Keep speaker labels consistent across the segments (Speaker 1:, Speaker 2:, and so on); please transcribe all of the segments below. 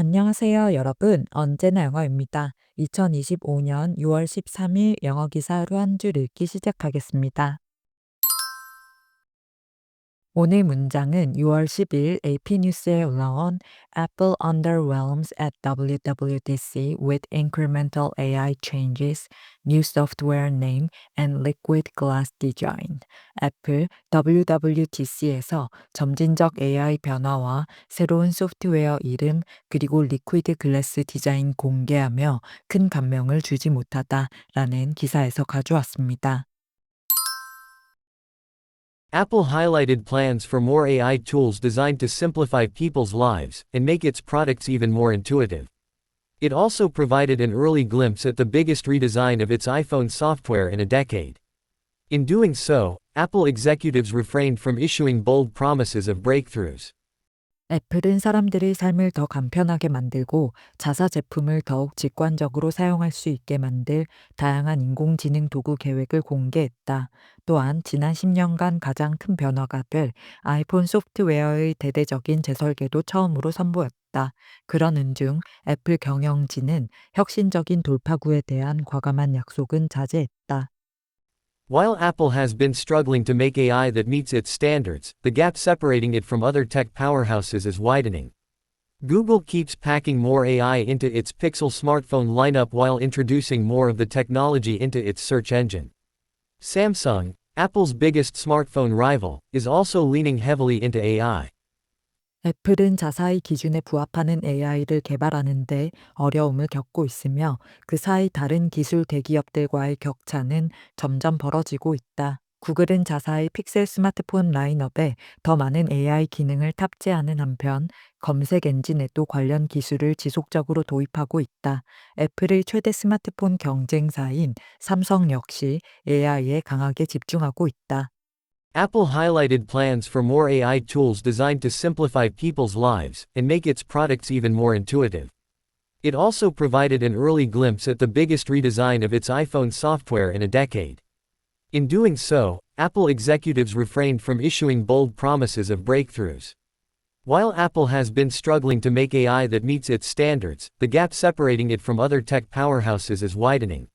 Speaker 1: 안녕하세요, 여러분. 언제나 영어입니다. 2025년 6월 13일 영어 기사 하루 한 줄 읽기 시작하겠습니다. 오늘 문장은 6월 10일 AP 뉴스에 올라온 Apple underwhelms at WWDC with incremental AI changes, new software name, and liquid glass design. 애플 WWDC에서 점진적 AI 변화와 새로운 소프트웨어 이름 그리고 리퀴드 글래스 디자인 공개하며 큰 감명을 주지 못하다라는 기사에서 가져왔습니다.
Speaker 2: Apple highlighted plans for more AI tools designed to simplify people's lives and make its products even more intuitive. It also provided an early glimpse at the biggest redesign of its iPhone software in a decade. In doing so, Apple executives refrained from issuing bold promises of breakthroughs.
Speaker 1: 애플은 사람들의 삶을 더 간편하게 만들고 자사 제품을 더욱 직관적으로 사용할 수 있게 만들 다양한 인공지능 도구 계획을 공개했다. 또한 지난 10년간 가장 큰 변화가 될 아이폰 소프트웨어의 대대적인 재설계도 처음으로 선보였다. 그러는 중 애플 경영진은 혁신적인 돌파구에 대한 과감한 약속은 자제했다.
Speaker 2: While Apple has been struggling to make AI that meets its standards, the gap separating it from other tech powerhouses is widening. Google keeps packing more AI into its Pixel smartphone lineup while introducing more of the technology into its search engine. Samsung, Apple's biggest smartphone rival, is also leaning heavily into AI.
Speaker 1: 애플은 자사의 기준에 부합하는 AI를 개발하는데 어려움을 겪고 있으며 그 사이 다른 기술 대기업들과의 격차는 점점 벌어지고 있다. 구글은 자사의 픽셀 스마트폰 라인업에 더 많은 AI 기능을 탑재하는 한편 검색 엔진에도 관련 기술을 지속적으로 도입하고 있다. 애플의 최대 스마트폰 경쟁사인 삼성 역시 AI에 강하게 집중하고 있다.
Speaker 2: Apple highlighted plans for more AI tools designed to simplify people's lives and make its products even more intuitive. It also provided an early glimpse at the biggest redesign of its iPhone software in a decade. In doing so, Apple executives refrained from issuing bold promises of breakthroughs. While Apple has been struggling to make AI that meets its standards, the gap separating it from other tech powerhouses is widening.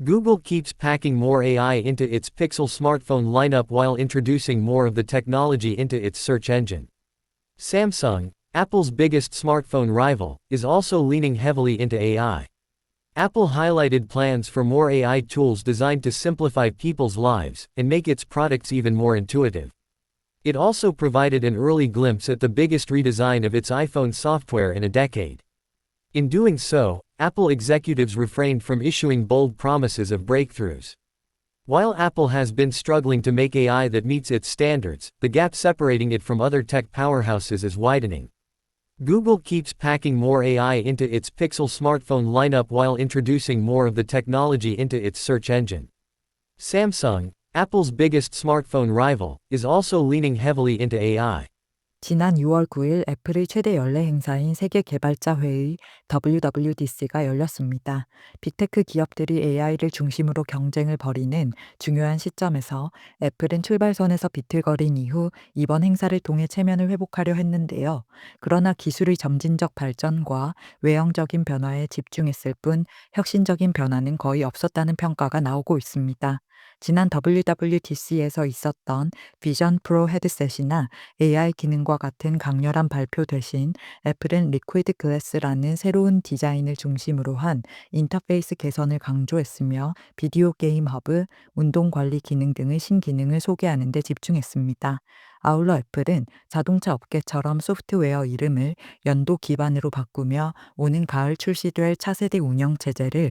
Speaker 2: Google keeps packing more AI into its Pixel smartphone lineup while introducing more of the technology into its search engine. Samsung, Apple's biggest smartphone rival, is also leaning heavily into AI. Apple highlighted plans for more AI tools designed to simplify people's lives and make its products even more intuitive. It also provided an early glimpse at the biggest redesign of its iPhone software in a decade. In doing so, Apple executives refrained from issuing bold promises of breakthroughs. While Apple has been struggling to make AI that meets its standards, the gap separating it from other tech powerhouses is widening. Google keeps packing more AI into its Pixel smartphone lineup while introducing more of the technology into its search engine. Samsung, Apple's biggest smartphone rival, is also leaning heavily into AI.
Speaker 1: 지난 6월 9일 애플의 최대 연례 행사인 세계 개발자 회의 WWDC가 열렸습니다. 빅테크 기업들이 AI를 중심으로 경쟁을 벌이는 중요한 시점에서 애플은 출발선에서 비틀거린 이후 이번 행사를 통해 체면을 회복하려 했는데요. 그러나 기술의 점진적 발전과 외형적인 변화에 집중했을 뿐 혁신적인 변화는 거의 없었다는 평가가 나오고 있습니다. 지난 WWDC에서 있었던 비전 프로 헤드셋이나 AI 기능과 같은 강렬한 발표 대신 애플은 리퀴드 글래스라는 새로운 디자인을 중심으로 한 인터페이스 개선을 강조했으며 비디오 게임 허브, 운동 관리 기능 등의 신기능을 소개하는 데 집중했습니다. 아울러 애플은 자동차 업계처럼 소프트웨어 이름을 연도 기반으로 바꾸며 오는 가을 출시될 차세대 운영 체제를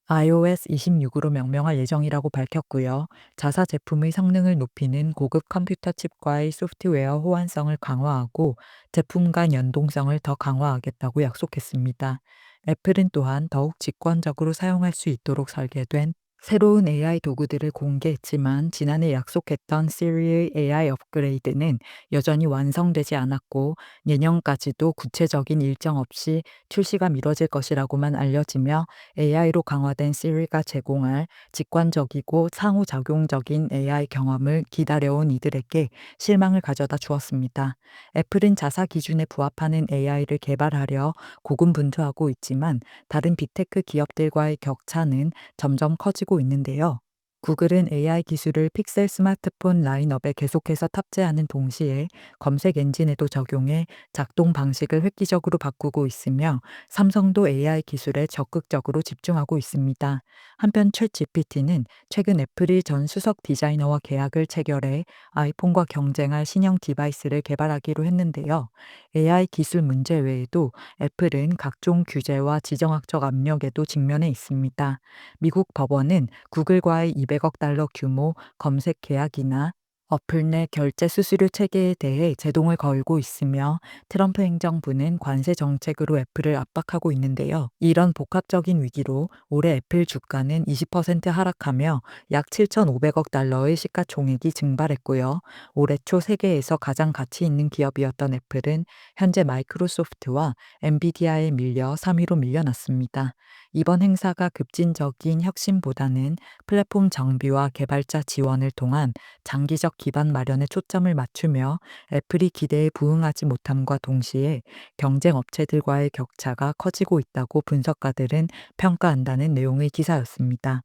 Speaker 1: iOS 26으로 명명할 예정이라고 밝혔고요. 자사 제품의 성능을 높이는 고급 컴퓨터 칩과의 소프트웨어 호환성을 강화하고 제품 간 연동성을 더 강화하겠다고 약속했습니다. 애플은 또한 더욱 직관적으로 사용할 수 있도록 설계된 새로운 AI 도구들을 공개했지만 지난해 약속했던 시리의 AI 업그레이드는 여전히 완성되지 않았고 내년까지도 구체적인 일정 없이 출시가 미뤄질 것이라고만 알려지며 AI로 강화된 시리가 제공할 직관적이고 상호작용적인 AI 경험을 기다려온 이들에게 실망을 가져다 주었습니다. 애플은 자사 기준에 부합하는 AI를 개발하려 고군분투하고 있지만 다른 빅테크 기업들과의 격차는 점점 커지고 있는데요. 구글은 AI 기술을 픽셀 스마트폰 라인업에 계속해서 탑재하는 동시에 검색 엔진에도 적용해 작동 방식을 획기적으로 바꾸고 있으며 삼성도 AI 기술에 적극적으로 집중하고 있습니다. 한편 챗 GPT는 최근 애플이 전 수석 디자이너와 계약을 체결해 아이폰과 경쟁할 신형 디바이스를 개발하기로 했는데요. AI 기술 문제 외에도 애플은 각종 규제와 지정학적 압력에도 직면해 있습니다. 미국 법원은 구글과의 200억 달러 규모 검색 계약이나 어플 내 결제 수수료 체계에 대해 제동을 걸고 있으며 트럼프 행정부는 관세 정책으로 애플을 압박하고 있는데요. 이런 복합적인 위기로 올해 애플 주가는 20% 하락하며 약 7,500억 달러의 시가총액이 증발했고요. 올해 초 세계에서 가장 가치 있는 기업이었던 애플은 현재 마이크로소프트와 엔비디아에 밀려 3위로 밀려났습니다. 이번 행사가 급진적인 혁신보다는 플랫폼 정비와 개발자 지원을 통한 장기적 기반 마련에 초점을 맞추며 애플이 기대에 부응하지 못함과 동시에 경쟁 업체들과의 격차가 커지고 있다고 분석가들은 평가한다는 내용의 기사였습니다.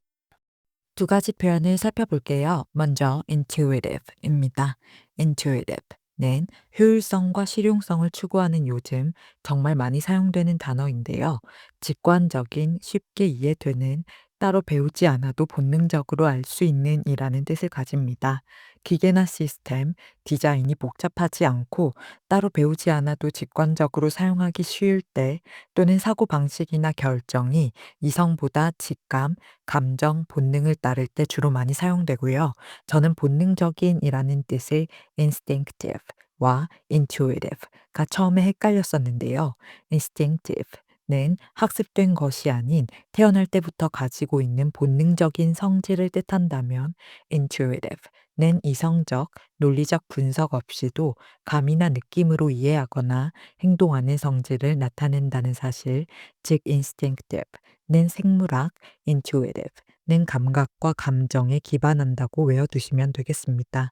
Speaker 1: 두 가지 표현을 살펴볼게요. 먼저 intuitive입니다. intuitive는 효율성과 실용성을 추구하는 요즘 정말 많이 사용되는 단어인데요. 직관적인, 쉽게 이해되는, 따로 배우지 않아도 본능적으로 알 수 있는 이라는 뜻을 가집니다. 기계나 시스템, 디자인이 복잡하지 않고 따로 배우지 않아도 직관적으로 사용하기 쉬울 때 또는 사고 방식이나 결정이 이성보다 직감, 감정, 본능을 따를 때 주로 많이 사용되고요. 저는 본능적인이라는 뜻의 instinctive와 intuitive가 처음에 헷갈렸었는데요. instinctive는 학습된 것이 아닌 태어날 때부터 가지고 있는 본능적인 성질을 뜻한다면 intuitive는 이성적, 논리적 분석 없이도 감이나 느낌으로 이해하거나 행동하는 성질을 나타낸다는 사실, 즉 instinctive는 생물학, intuitive는 감각과 감정에 기반한다고 외워두시면 되겠습니다.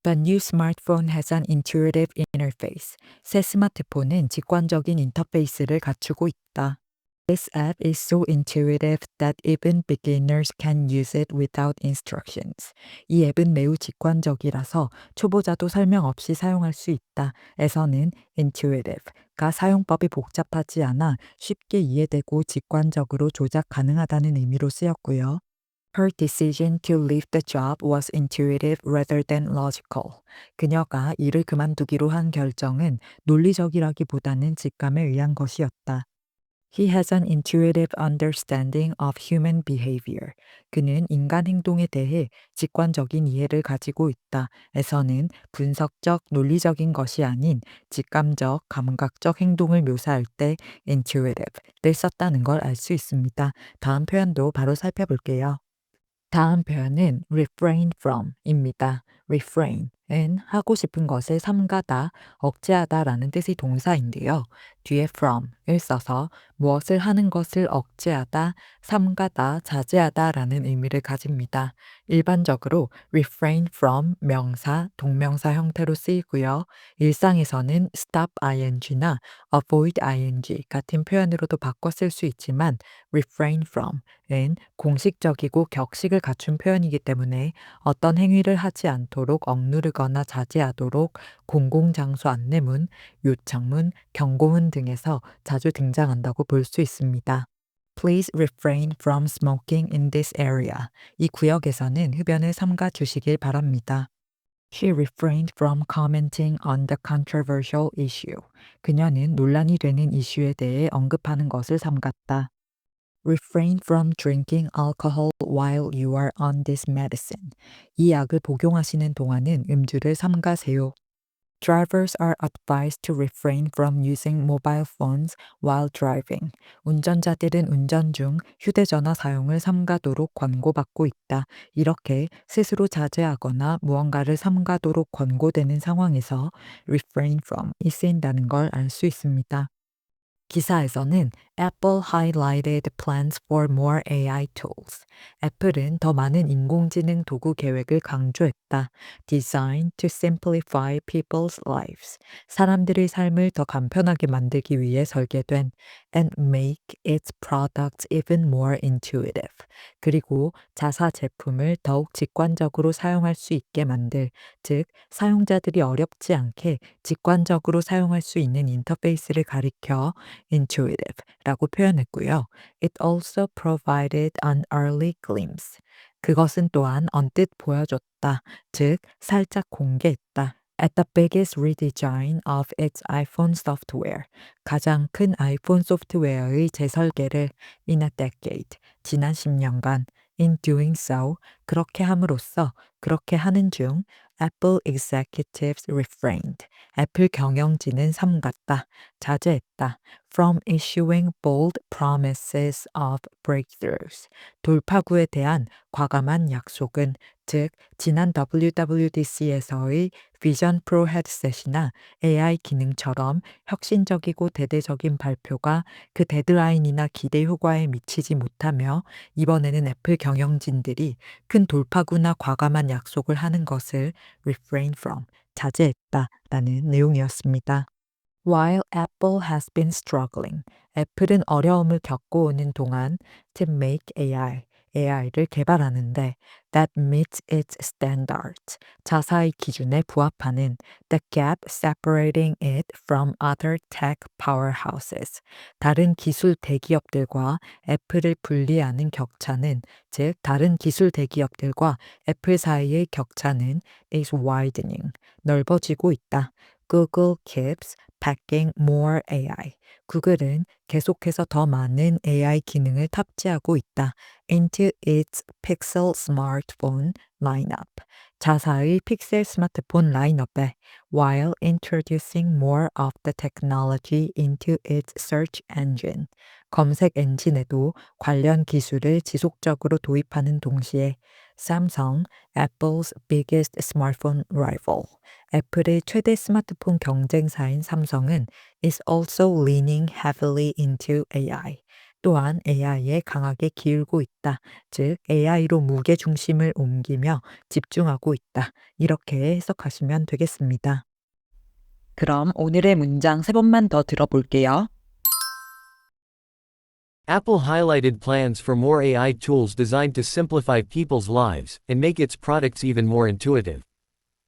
Speaker 1: The new smartphone has an intuitive interface. 새 스마트폰은 직관적인 인터페이스를 갖추고 있다. This app is so intuitive that even beginners can use it without instructions. 이 앱은 매우 직관적이라서 초보자도 설명 없이 사용할 수 있다. 에서는 intuitive가 사용법이 복잡하지 않아 쉽게 이해되고 직관적으로 조작 가능하다는 의미로 쓰였고요. Her decision to leave the job was intuitive rather than logical. 그녀가 일을 그만두기로 한 결정은 논리적이라기보다는 직감에 의한 것이었다. He has an intuitive understanding of human behavior. 그는 인간 행동에 대해 직관적인 이해를 가지고 있다. 에서는 분석적, 논리적인 것이 아닌 직감적, 감각적 행동을 묘사할 때 intuitive를 썼다는 걸 알 수 있습니다. 다음 표현도 바로 살펴볼게요. 다음 표현은 refrain from입니다. refrain은 하고 싶은 것을 삼가다, 억제하다라는 뜻의 동사인데요. 뒤에 from을 써서 무엇을 하는 것을 억제하다, 삼가다, 자제하다라는 의미를 가집니다. 일반적으로 refrain from 명사, 동명사 형태로 쓰이고요. 일상에서는 stop ing나 avoid ing 같은 표현으로도 바꿔 쓸 수 있지만 refrain from은 공식적이고 격식을 갖춘 표현이기 때문에 어떤 행위를 하지 않도록 억누르거나 자제하도록 공공장소 안내문, 요청문, 경고문 등에서 자주 등장한다고 볼 수 있습니다. Please refrain from smoking in this area. 이 구역에서는 흡연을 삼가 주시길 바랍니다. She refrained from commenting on the controversial issue. 그녀는 논란이 되는 이슈에 대해 언급하는 것을 삼갔다. Refrain from drinking alcohol while you are on this medicine. 이 약을 복용하시는 동안은 음주를 삼가세요. Drivers are advised to refrain from using mobile phones while driving. 운전자들은 운전 중 휴대전화 사용을 삼가도록 권고받고 있다. 이렇게 스스로 자제하거나 무언가를 삼가도록 권고되는 상황에서 refrain from이 쓰인다는 걸 알 수 있습니다. 기사에서는 Apple highlighted plans for more AI tools. 애플은 더 많은 인공지능 도구 계획을 강조했다. Designed to simplify people's lives. 사람들의 삶을 더 간편하게 만들기 위해 설계된 and make its products even more intuitive. 그리고 자사 제품을 더욱 직관적으로 사용할 수 있게 만들, 즉 사용자들이 어렵지 않게 직관적으로 사용할 수 있는 인터페이스를 가리켜 intuitive라고 표현했고요. It also provided an early glimpse. 그것은 또한 언뜻 보여줬다. 즉, 살짝 공개했다. At the biggest redesign of its iPhone software. 가장 큰 아이폰 소프트웨어의 재설계를 in a decade. 지난 10년간. In doing so. 그렇게 함으로써, 그렇게 하는 중 Apple executives refrained. 애플 경영진은 삼갔다. 자제했다. From issuing bold promises of breakthroughs. 돌파구에 대한 과감한 약속은, 즉 지난 WWDC에서의 비전 프로 헤드셋이나 AI 기능처럼 혁신적이고 대대적인 발표가 그 데드라인이나 기대 효과에 미치지 못하며 이번에는 애플 경영진들이 큰 돌파구나 과감한 약속을 하는 것을 refrain from, 자제했다라는 내용이었습니다. While Apple has been struggling, 애플은 어려움을 겪어오는 동안 to make AI를 개발하는데 that meets its standards, 자사의 기준에 부합하는 the gap separating it from other tech powerhouses, 다른 기술 대기업들과 애플을 분리하는 격차는, 즉 다른 기술 대기업들과 애플 사이의 격차는 is widening, 넓어지고 있다. Google keeps packing more AI. 구글은 계속해서 더 많은 AI 기능을 탑재하고 있다. into its Pixel smartphone lineup. 자사의 픽셀 스마트폰 라인업에 while introducing more of the technology into its search engine. 검색 엔진에도 관련 기술을 지속적으로 도입하는 동시에 삼성, Apple's biggest smartphone rival. 애플의 최대 스마트폰 경쟁사인 삼성은 is also leaning heavily into AI. 또한 AI에 강하게 기울고 있다. 즉 AI로 무게 중심을 옮기며 집중하고 있다. 이렇게 해석하시면 되겠습니다. 그럼 오늘의 문장 3번만 더 들어볼게요.
Speaker 2: Apple highlighted plans for more AI tools designed to simplify people's lives and make its products even more intuitive.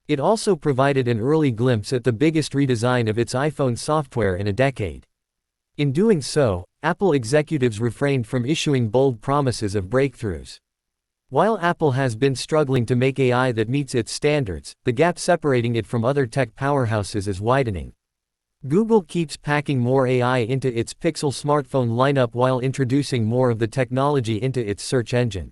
Speaker 2: It also provided an early glimpse at the biggest redesign of its iPhone software in a decade. In doing so, Apple executives refrained from issuing bold promises of breakthroughs. While Apple has been struggling to make AI that meets its standards, the gap separating it from other tech powerhouses is widening. Google keeps packing more AI into its Pixel smartphone lineup while introducing more of the technology into its search engine.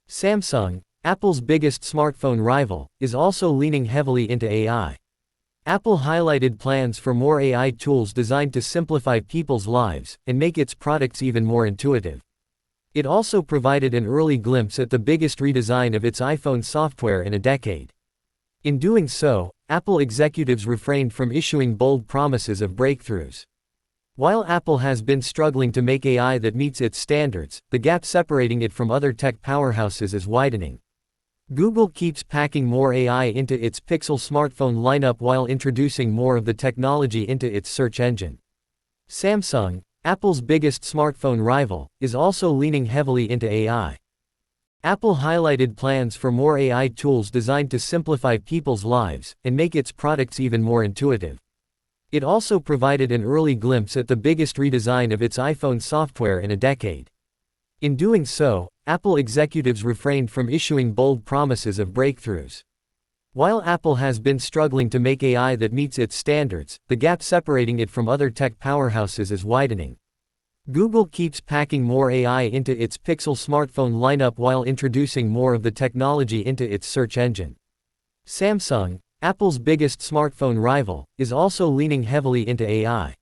Speaker 2: Samsung, Apple's biggest smartphone rival, is also leaning heavily into AI. Apple highlighted plans for more AI tools designed to simplify people's lives and make its products even more intuitive. It also provided an early glimpse at the biggest redesign of its iPhone software in a decade. In doing so, Apple executives refrained from issuing bold promises of breakthroughs. While Apple has been struggling to make AI that meets its standards, the gap separating it from other tech powerhouses is widening. Google keeps packing more AI into its Pixel smartphone lineup while introducing more of the technology into its search engine. Samsung, Apple's biggest smartphone rival, is also leaning heavily into AI. Apple highlighted plans for more AI tools designed to simplify people's lives and make its products even more intuitive. It also provided an early glimpse at the biggest redesign of its iPhone software in a decade. In doing so, Apple executives refrained from issuing bold promises of breakthroughs. While Apple has been struggling to make AI that meets its standards, the gap separating it from other tech powerhouses is widening. Google keeps packing more AI into its Pixel smartphone lineup while introducing more of the technology into its search engine. Samsung, Apple's biggest smartphone rival, is also leaning heavily into AI.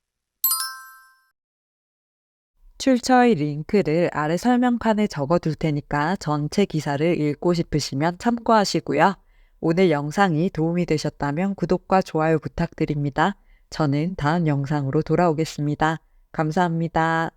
Speaker 1: 출처의 링크를 아래 설명칸에 적어둘 테니까 전체 기사를 읽고 싶으시면 참고하시고요. 오늘 영상이 도움이 되셨다면 구독과 좋아요 부탁드립니다. 저는 다음 영상으로 돌아오겠습니다. 감사합니다.